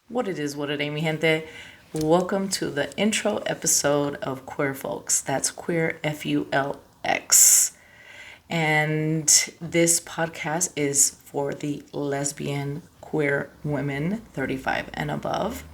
What it is, what it ain't, mi gente. Welcome to the intro episode of Queer Fulx. That's Queer Fulx. And this podcast is for the lesbian queer women 35 and above.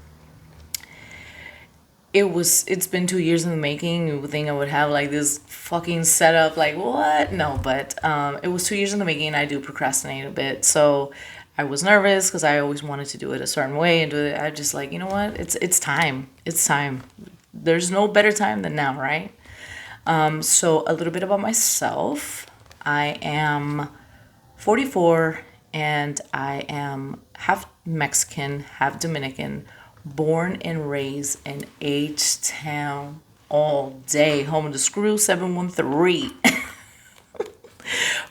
It's been 2 years in the making. You would think I would have like this fucking setup, like what? No, but it was 2 years in the making. I do procrastinate a bit, so I was nervous because I always wanted to do it a certain way and do it. I just like, you know what? It's time. It's time. There's no better time than now, right? So a little bit about myself. I am 44 and I am half Mexican, half Dominican, born and raised in H Town all day, home of the Screw 713.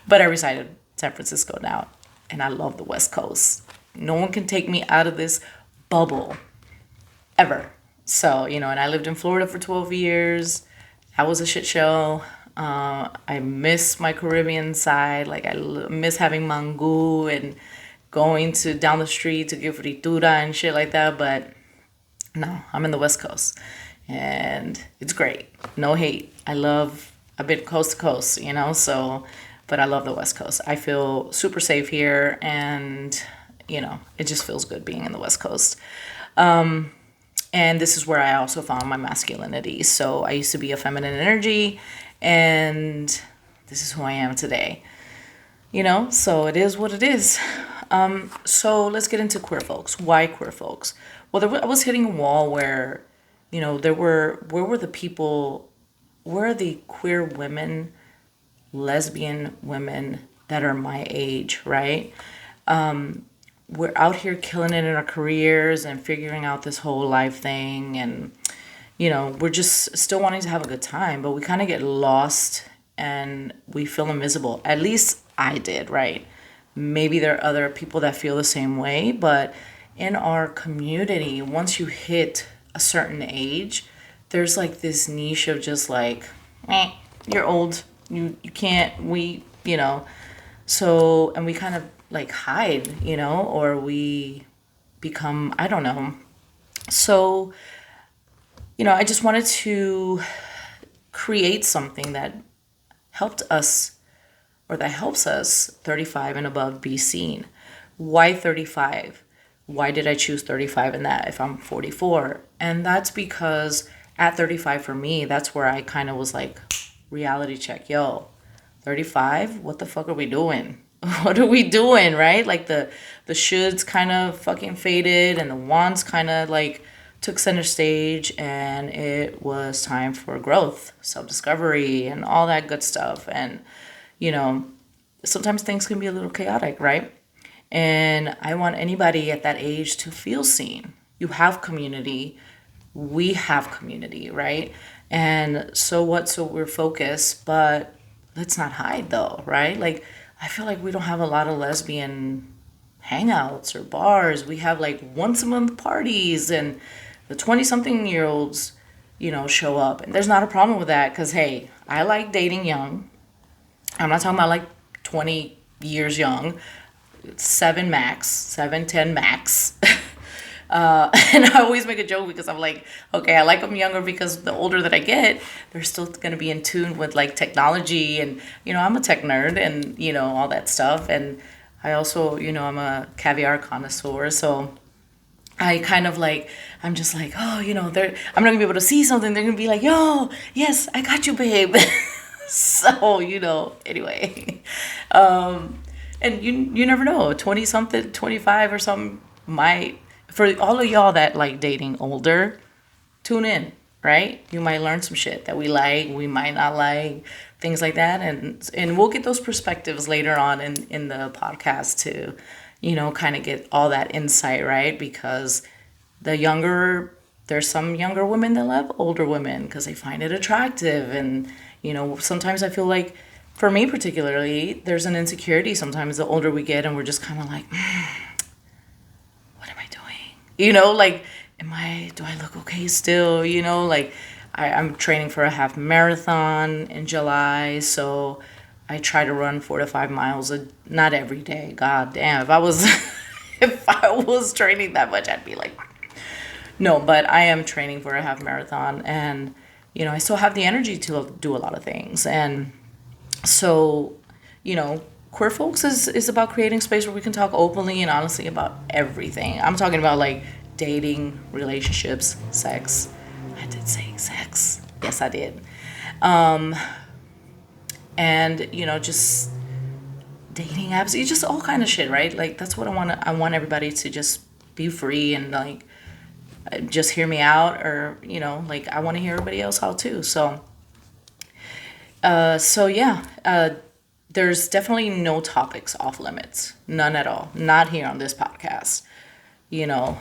But I reside in San Francisco now and I love the West Coast. No one can take me out of this bubble ever. So, and I lived in Florida for 12 years. That was a shit show. I miss my Caribbean side. Like, miss having mango and going to down the street to get fritura and shit like that. But no, I'm in the West Coast and it's great. No hate. I've been coast to coast, so, but I love the West Coast. I feel super safe here and, it just feels good being in the West Coast. And this is where I also found my masculinity. So I used to be a feminine energy, and this is who I am today. So it is what it is. So let's get into Queer Fulx. Why Queer Fulx? Well, I was hitting a wall where, where were the people, where are the queer women, lesbian women that are my age, right? We're out here killing it in our careers and figuring out this whole life thing, and we're just still wanting to have a good time, but we kind of get lost and we feel invisible. At least I did, right? Maybe there are other people that feel the same way, but in our community, once you hit a certain age, there's like this niche of just like, you're old, you can't, so, and we kind of like hide, or we become, I don't know. So, I just wanted to create something that helped us, or that helps us 35 and above be seen. Why 35? Why did I choose 35 in that if I'm 44? And that's because at 35 for me, that's where I kind of was like, reality check, yo, 35? What the fuck are we doing? What are we doing, right? Like the shoulds kind of fucking faded and the wants kind of like took center stage, and it was time for growth, self-discovery and all that good stuff. And sometimes things can be a little chaotic, right? And I want anybody at that age to feel seen. You have community. We have community, right? And so what? So we're focused, but let's not hide though, right? Like, I feel like we don't have a lot of lesbian hangouts or bars. We have like once a month parties, and the 20 something year olds, show up. And there's not a problem with that because, hey, I like dating young. I'm not talking about like 20 years young, 10 max. And I always make a joke because I'm like, okay, I like them younger because the older that I get, they're still going to be in tune with like technology. And, I'm a tech nerd and, all that stuff. And I also, I'm a caviar connoisseur. So I kind of like, I'm just like, oh, I'm not going to be able to see something. They're going to be like, yo, yes, I got you, babe. So, anyway. And you never know, 20 something, 25 or something might, for all of y'all that like dating older, tune in, right? You might learn some shit that we might not like, things like that. And we'll get those perspectives later on in the podcast to, kind of get all that insight, right? Because there's some younger women that love older women because they find it attractive. And, sometimes I feel like, for me particularly, there's an insecurity sometimes the older we get, and we're just kind of like, what am I doing? Like, do I look okay still? Like, I'm training for a half marathon in July, so I try to run 4 to 5 miles, not every day. God damn, if I was If I was training that much, I'd be like, no, but I am training for a half marathon, and I still have the energy to do a lot of things. And so, you know, Queer Folks is about creating space where we can talk openly and honestly about everything. I'm talking about like dating, relationships, sex. I did say sex. Yes, I did. And just dating apps, you just all kind of shit, right? Like that's what I want everybody to just be free and like just hear me out, or like I want to hear everybody else out too. So yeah, there's definitely no topics off limits, none at all, not here on this podcast. You know,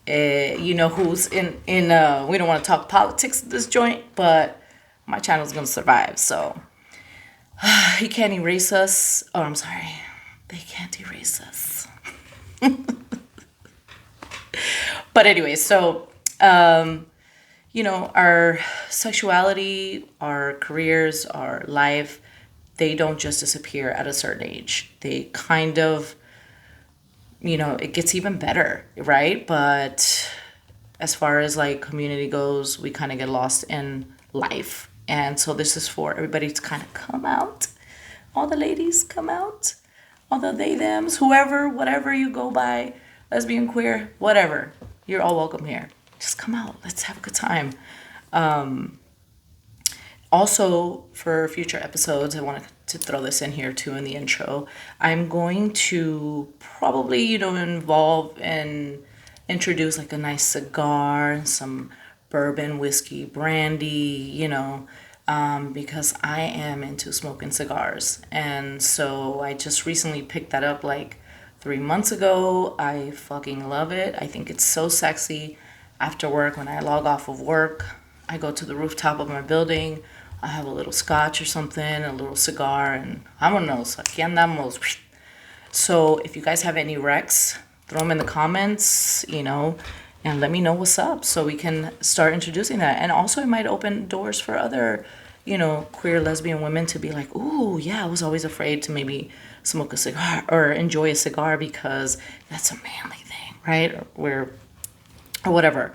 who's in we don't want to talk politics at this joint, but my channel's gonna survive. So he can't erase us. Oh, I'm sorry, they can't erase us. But anyway, so our sexuality, our careers, our life, they don't just disappear at a certain age. They kind of, it gets even better, right? But as far as like community goes, we kind of get lost in life. And so this is for everybody to kind of come out. All the ladies come out. All the they, thems, whoever, whatever you go by, lesbian, queer, whatever. You're all welcome here. Just come out. Let's have a good time. Also, for future episodes, I wanted to throw this in here too in the intro. I'm going to probably, involve and introduce like a nice cigar, some bourbon, whiskey, brandy, because I am into smoking cigars. And so I just recently picked that up like 3 months ago. I fucking love it. I think it's so sexy. After work, when I log off of work, I go to the rooftop of my building. I have a little scotch or something, a little cigar, and vámonos, aquí andamos. So if you guys have any recs, throw them in the comments, and let me know what's up so we can start introducing that. And also it might open doors for other, queer lesbian women to be like, ooh, yeah, I was always afraid to maybe smoke a cigar or enjoy a cigar because that's a manly thing, right? Or whatever.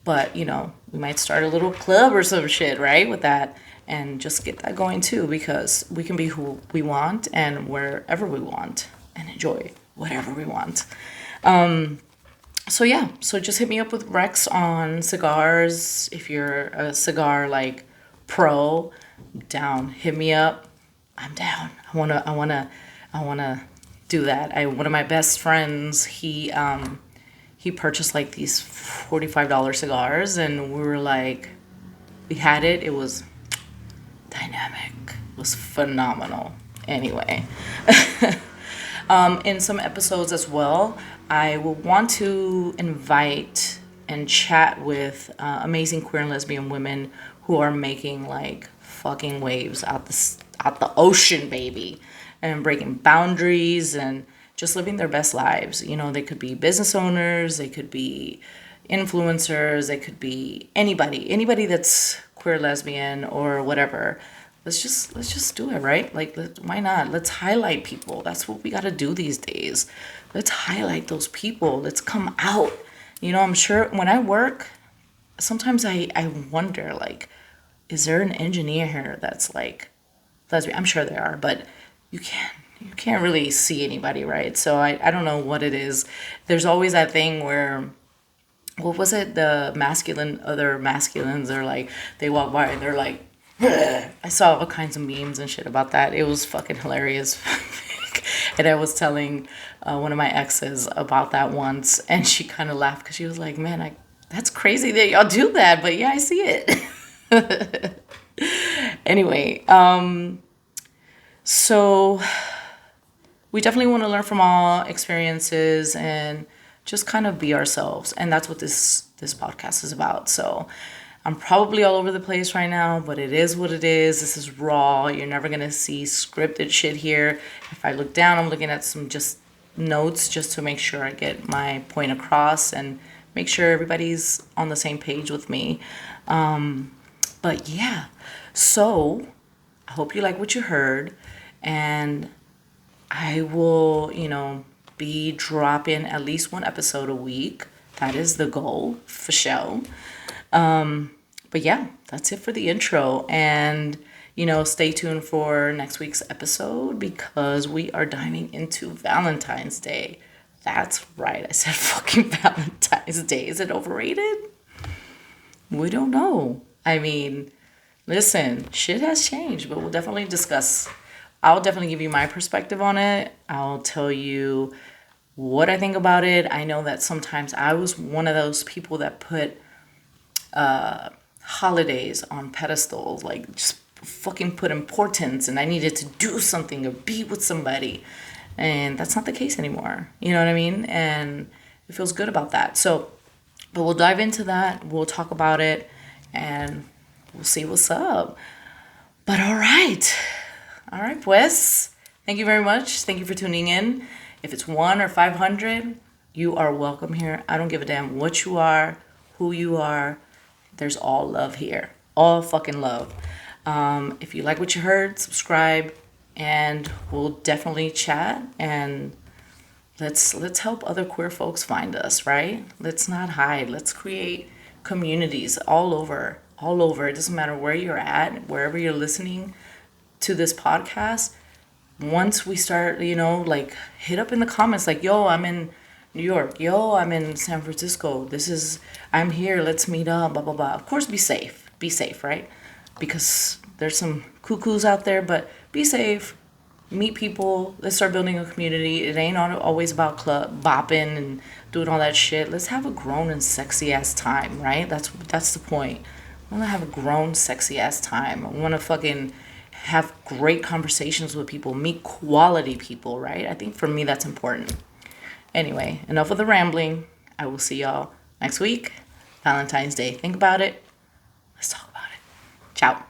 But, we might start a little club or some shit, right? With that, and just get that going too, because we can be who we want and wherever we want and enjoy whatever we want. So yeah, so just hit me up with Rex on cigars. If you're a cigar like pro, down. Hit me up. I'm down. I wanna do that. One of my best friends, he purchased like these $45 cigars, and we were like, we had it. It was dynamic. It was phenomenal. Anyway, in some episodes as well, I will want to invite and chat with amazing queer and lesbian women who are making like fucking waves out the ocean, baby, and breaking boundaries and just living their best lives. They could be business owners, they could be influencers, they could be anybody that's queer, lesbian, or whatever. Let's just do it, right? Like, why not? Let's highlight people. That's what we got to do these days. Let's highlight those people. Let's come out. I'm sure when I work, sometimes I wonder, like, is there an engineer here that's like lesbian? I'm sure there are, but you can't really see anybody, right? So I don't know what it is. There's always that thing where, what was it? Other masculines are like, they walk by and they're like, "Ugh." I saw all kinds of memes and shit about that. It was fucking hilarious. And I was telling one of my exes about that once, and she kind of laughed because she was like, man, that's crazy that y'all do that. But yeah, I see it. Anyway, so we definitely want to learn from all experiences and just kind of be ourselves. And that's what this podcast is about. So I'm probably all over the place right now, but it is what it is. This is raw. You're never going to see scripted shit here. If I look down, I'm looking at some just notes just to make sure I get my point across and make sure everybody's on the same page with me. But yeah, so I hope you like what you heard, and I will, be dropping at least one episode a week. That is the goal for sure. But yeah, that's it for the intro. And, stay tuned for next week's episode because we are diving into Valentine's Day. That's right. I said fucking Valentine's Day. Is it overrated? We don't know. I mean, listen, shit has changed, but we'll definitely discuss. I'll definitely give you my perspective on it. I'll tell you what I think about it. I know that sometimes I was one of those people that put holidays on pedestals, like just fucking put importance, and I needed to do something or be with somebody. And that's not the case anymore. You know what I mean? And it feels good about that. So, but we'll dive into that. We'll talk about it and we'll see what's up. But all right. All right, pues. Thank you very much. Thank you for tuning in. If it's 1 or 500, you are welcome here. I don't give a damn what you are, who you are. There's all love here. All fucking love. If you like what you heard, subscribe, and we'll definitely chat, and let's help other queer folks find us, right? Let's not hide. Let's create communities all over. It doesn't matter where you're at, wherever you're listening to this podcast. Once we start, hit up in the comments like, yo, I'm in New York. Yo, I'm in San Francisco. I'm here. Let's meet up, blah, blah, blah. Of course, be safe. Be safe, right? Because there's some cuckoos out there, but be safe. Meet people. Let's start building a community. It ain't always about club bopping and doing all that shit. Let's have a grown and sexy ass time, right? That's the point. I want to have a grown, sexy ass time. I want to fucking have great conversations with people, meet quality people, right? I think for me that's important. Anyway, enough of the rambling. I will see y'all next week. Valentine's Day. Think about it. Let's talk about it. Ciao.